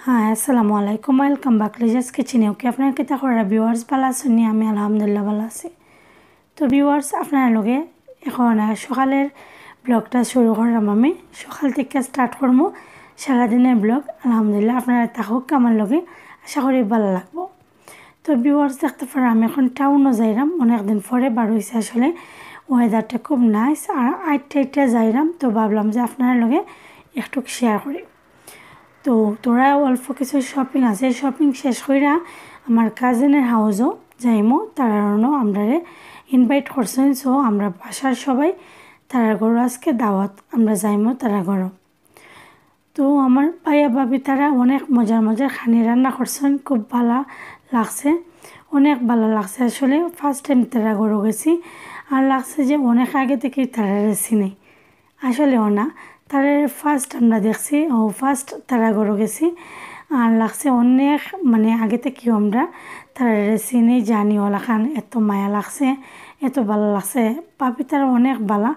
হ্যাঁ, আসসালামু আলাইকুম। ওয়েলকাম ব্যাক লিজাস কিচেনে। ওকে, আপনার কিতা করা ভিউয়ার্স ভালো আছেন? আমি আলহামদুলিল্লাহ ভালো আছি। তো ভিউয়ার্স, আপনার লগে এখন সকালের ব্লগটা শুরু করলাম। আমি সকাল থেকে স্টার্ট করবো সারাদিনের ব্লগ। আলহামদুলিল্লাহ আপনারা থাকুক আমার লগে, আশা করি ভালো লাগবো। তো ভিউয়ার্স, দেখতে পারেন আমি এখন টাউনও যাইলাম, অনেকদিন পরে বার হয়েছে। আসলে ওয়েদারটা খুব নাইস আর আইটা যাইলাম, তো ভাবলাম যে আপনার লগে একটু শেয়ার করি। তো তোরা অল্প কিছু শপিং আছে, শপিং শেষ কইরা আমার কাজিনের হাউসও যাইমো। তারারও আমরা ইনভাইট করছেন, সো আমরা বাসার সবাই তারা ঘর আজকে দাওয়াত, আমরা যাইমো তারা ঘর। তো আমার ভাইয়া ভাবি তারা অনেক মজার মজার খানি রান্না করছেন, খুব ভালো লাগছে, অনেক ভালো লাগছে। আসলে ফার্স্ট টাইম তারা ঘর গেছি আর লাগছে যে অনেক আগে থেকেই তারা চিনি। আসলেও না, তারা ফার্স্ট আমরা দেখছি ও ফার্স্ট তারা ঘর গেছি আর লাগছে অনেক আগে থেকেও আমরা তারা চিনি জানি। ওলা খান এত মায়া লাগছে, এত ভালো লাগছে। ভাবি তারা অনেক ভালো,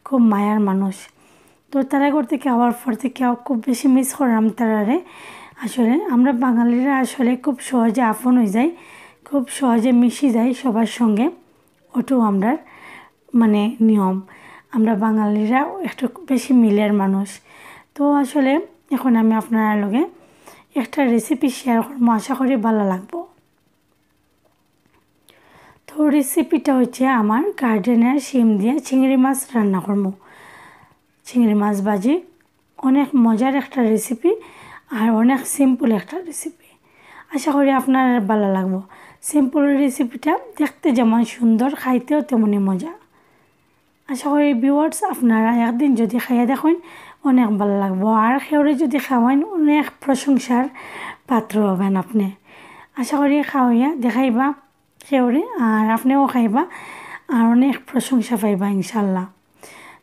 খুব মায়ার মানুষ। তো তারা ঘর থেকে আওয়ার পর থেকে খুব বেশি মিস করলাম তারারে। আসলে আমরা বাঙালিরা আসলে খুব সহজে আপন হয়ে যাই, খুব সহজে মিশি যাই সবার সঙ্গে। ওটাও আমরা নিয়ম, আমরা বাঙালিরা একটু বেশি মিলের মানুষ। তো আসলে এখন আমি আপনার লগে একটা রেসিপি শেয়ার করবো, আশা করি ভালো লাগবো। তো রেসিপিটা হচ্ছে আমার গার্ডেনের শিম দিয়ে চিংড়ি মাছ রান্না করবো, চিংড়ি মাছ ভাজি। অনেক মজার একটা রেসিপি আর অনেক সিম্পল একটা রেসিপি, আশা করি আপনার ভালো লাগবো। সিম্পল রেসিপিটা দেখতে যেমন সুন্দর, খাইতেও তেমনই মজা। আশা করি ভিউয়ার্স আপনারা একদিন যদি খাইয়া দেখেন অনেক ভালো লাগবো, আর খেউরে যদি খাওয়ান অনেক প্রশংসার পাত্র হবেন আপনি। আশা করি খাওয়াইয়া দেখাইবা খেউরে, আর আপনিও খাইবা আর অনেক প্রশংসা পাইবা ইনশাল্লাহ।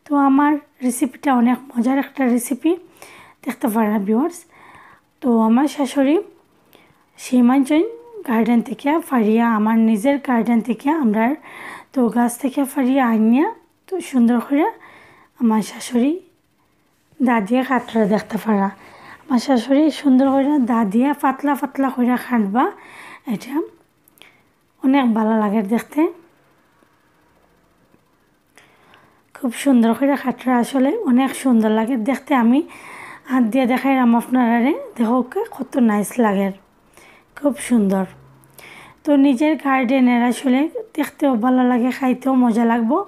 তো আমার রেসিপিটা অনেক মজার একটা রেসিপি, দেখতে পারা ভিউয়ার্স। তো আমার শাশুড়ি সীমাঞ্চল গার্ডেন থেকে ফারিয়া, আমার নিজের গার্ডেন থেকে আমরা তো গাছ থেকে ফারিয়া আনিয়া, তো সুন্দর করে আমার শাশুড়ি দা দিয়ে কাটরা, দেখতে পারা আমার শাশুড়ি সুন্দর করে দা দিয়ে পাতলা পাতলা করে কাটবা। এটা অনেক ভালো লাগে দেখতে, খুব সুন্দর করে কাটরা, আসলে অনেক সুন্দর লাগে দেখতে। আমি হাত দিয়ে দেখাইলাম আপনারা, দেখো কত নাইস লাগে, খুব সুন্দর। তো নিজের গার্ডেনের আসলে দেখতেও ভালো লাগে, খাইতেও মজা লাগবো,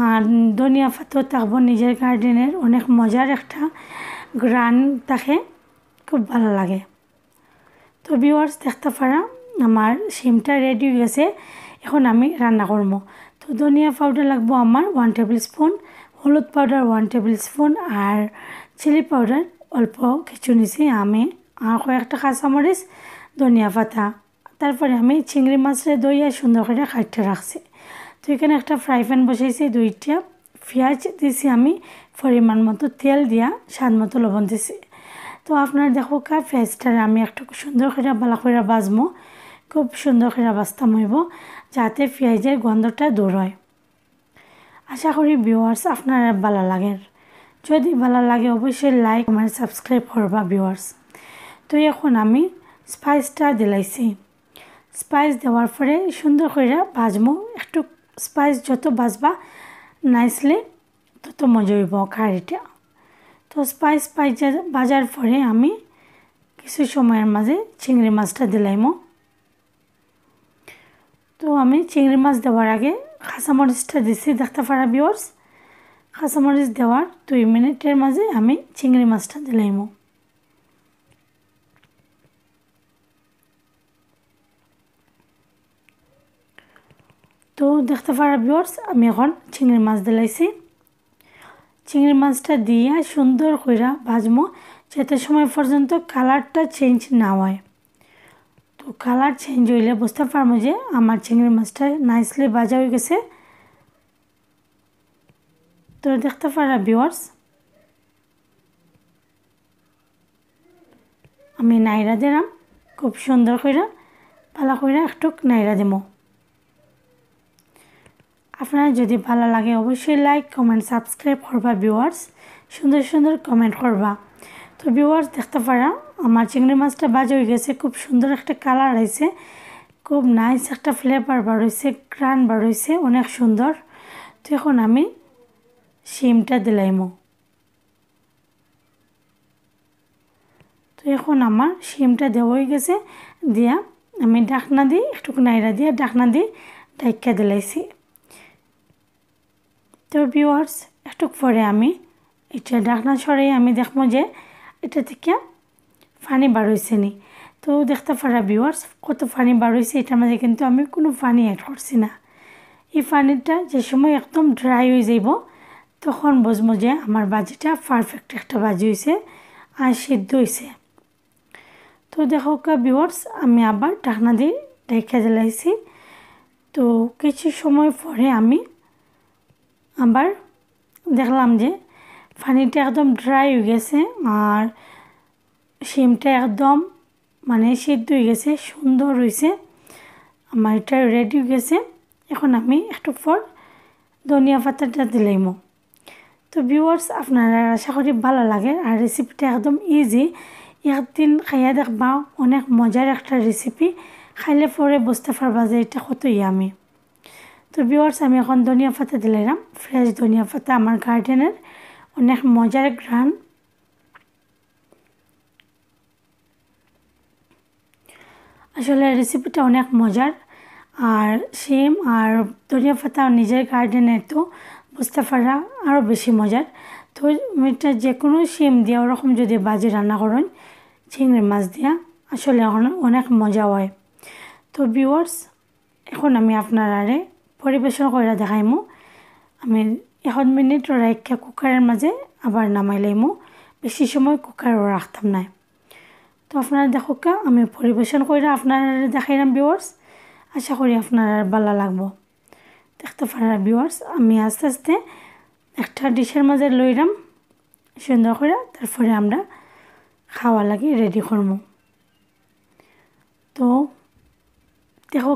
আর ধনিয়া পাতাও থাকবো নিজের গার্ডেনের, অনেক মজার একটা গ্রান থাকে, খুব ভালো লাগে। তো ভিউয়ার্স, দেখতে পারা আমার শিমটা রেডি হয়ে গেছে, এখন আমি রান্না করবো। তো ধনিয়া পাউডার লাগবো আমার 1 টেবিল স্পুন, হলুদ পাউডার 1 টেবিল স্পুন, আর চিলি পাউডার অল্প কিছু নিছি আমি, আর কয়েকটা কাঁচামরিচ, ধনিয়া পাতা। তারপরে আমি চিংড়ি মাছের দইয়া সুন্দর করে কাটতে রাখছি। তো এখানে একটা ফ্রাই প্যান বসাইছি, 2টা পেঁয়াজ দিছি আমি পরিমাণ মতো, তেল দিয়া স্বাদ মতো লবণ দিছি। তো আপনার দেখো পেঁয়াজটার আমি একটু সুন্দর করে ভালো করে বাজবো, খুব সুন্দর করে বাজতাম হইব, যাতে পেঁয়াজের গন্ধটা দূর হয়। আশা করি ভিউয়ার্স আপনার ভালো লাগে, যদি ভালো লাগে অবশ্যই লাইক কমেন্ট সাবস্ক্রাইব করবা ভিউয়ার্স। তো এখন আমি স্পাইসটা দিলাইছি, স্পাইস দেওয়ার পরে সুন্দর করে ভাজবো। একটু স্পাইস যত ভাজবা নাইসলি তত মজা হইব কারিটা। তো স্পাইস ভাজার পরে আমি কিছু সময়ের মাঝে চিংড়ি মাছটা দিলাইমো। তো আমি চিংড়ি মাছ দেওয়ার আগে কাঁচামরিচটা দিছি, দেখতে পারা ভিউয়ার্স। কাঁচামরিচ দেওয়ার 2 মিনিটের মাঝে আমি চিংড়ি মাছটা দিলাইমো। তো দেখতে পারা ভিউয়ার্স, আমি এখন চিংড়ি মাছ দিলাইছি। চিংড়ি মাছটা দিয়ে সুন্দর করে ভাজবো, যাতে সময় পর্যন্ত কালারটা চেঞ্জ না হয়। তো কালার চেঞ্জ হইলে বুঝতে পারবো যে আমার চিংড়ি মাছটা নাইসলি ভাজা হয়ে গেছে। তো দেখতে পারা ভিউয়ার্স, আমি নাইরা দিলাম খুব সুন্দর করে, ভালো করে একটু নাইরা দেবো। আপনারা যদি ভালো লাগে অবশ্যই লাইক কমেন্ট সাবস্ক্রাইব করবা ভিউয়ার্স, সুন্দর সুন্দর কমেন্ট করবা। তো ভিউয়ার্স, দেখতে পারা আমার চিংড়ি মাছটা ভাজা হয়ে গেছে, খুব সুন্দর একটা কালার হয়েছে, খুব নাইস একটা ফ্লেভার বার হয়েছে, গ্রান বার হয়েছে, অনেক সুন্দর। তো এখন আমি শিমটা দিলাইমো। তো এখন আমার শিমটা দেওয়া হয়ে গেছে, দিয়া আমি ঢাকনা দিই একটু নাইরা দিয়ে ঢাকনা দিয়ে ঢাকা দিলাইছি। তো ভিউয়ার্স একটু পরে আমি এটা ঢাকনা সরাই আমি দেখবো যে এটা থেকে পানি বার হয়েছে নি। তো দেখতে পারা ভিউয়ার্স কত পানি বার হয়েছে, এটার মধ্যে কিন্তু আমি কোনো পানি অ্যাড করছি না। এই পানিটা যে সময় একদম ড্রাই হয়ে যাইব তখন বুঝবো যে আমার ভাজিটা পারফেক্ট একটা ভাজি হয়েছে আর সিদ্ধ হয়েছে। তো দেখো ভিউয়ার্স আমি আবার ঢাকনা দিয়ে ঢেকে দিলাইছি। তো কিছু সময় পরে আমি আবার দেখলাম যে পানিটা একদম ড্রাই হয়ে গেছে আর শিমটা একদম মানে সিদ্ধ হয়ে গেছে, সুন্দর হয়েছে, আমার এটা রেডি হয়ে গেছে। এখন আমি একটু পর ধনিয়া পাতাটা দিলাইমো। তো ভিউয়ার্স আপনারা আশা করি ভালো লাগে আর রেসিপিটা একদম ইজি, একদিন খাইয়া দেখবা, অনেক মজার একটা রেসিপি, খাইলে পরে বুঝতে পারবা যে এটা কত ইয়ামি। তো ভিউয়ার্স আমি এখন ধনিয়া পাতা দিলাম, ফ্রেশ ধনিয়া পাতা আমার গার্ডেনের, অনেক মজার ঘ্রাণ। আসলে রেসিপিটা অনেক মজার আর শিম আর ধনিয়া পাতা নিজের গার্ডেনের, তো বুঝতে পারা আরও বেশি মজার। তো এটা যে কোনো শিম দিয়ে ওরকম যদি ভাজি রান্না করেন চিংড়ি মাছ দিয়া আসলে অনেক মজা হয়। তো ভিউয়ার্স এখন আমি আপনারারে পরিবেশন করে দেখাইমু। আমি 1 মিনিট রাখা কুকারের মাঝে আবার নামাই লাইমু, বেশি সময় কুকারও রাখতাম না। তো আপনারা দেখো আমি পরিবেশন করে আপনারা দেখাইলাম ভিউয়ার্স, আশা করি আপনারা ভালো লাগবো। দেখতে পারা ভিউয়ার্স আমি আস্তে আস্তে একটা ডিশের মাঝে লইলাম সুন্দর করে, তারপরে আমরা খাওয়া লাগে রেডি করবো। তো দেখো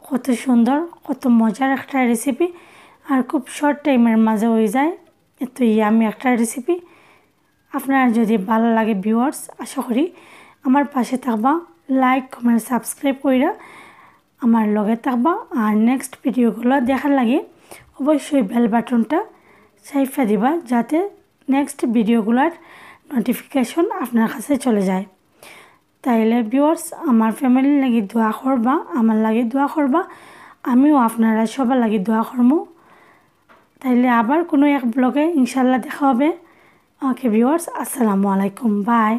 কত সুন্দর কত মজার একটা রেসিপি আর খুব শর্ট টাইমের মাঝে হয়ে যায়, এত ইয়ামি একটা রেসিপি। আপনারা যদি ভালো লাগে ভিউয়ার্স আশা করি আমার পাশে থাকবা, লাইক কমেন্ট সাবস্ক্রাইব কইরা আমার লগে থাকবা আর নেক্সট ভিডিওগুলো দেখার লাগে অবশ্যই বেল বাটনটা চাইফা দিবা যাতে নেক্সট ভিডিওগুলোর নোটিফিকেশন আপনার কাছে চলে যায়। তাইলে ভিউয়ার্স আমার ফ্যামিলির লাগি দোয়া করবা, আমার লাগি দোয়া করবা, আমিও আপনারা সবার লাগি দোয়া করবো। তাইলে আবার কোনো এক ব্লগে ইনশাল্লাহ দেখা হবে। ওকে ভিউয়ার্স আসসালামু আলাইকুম, বাই।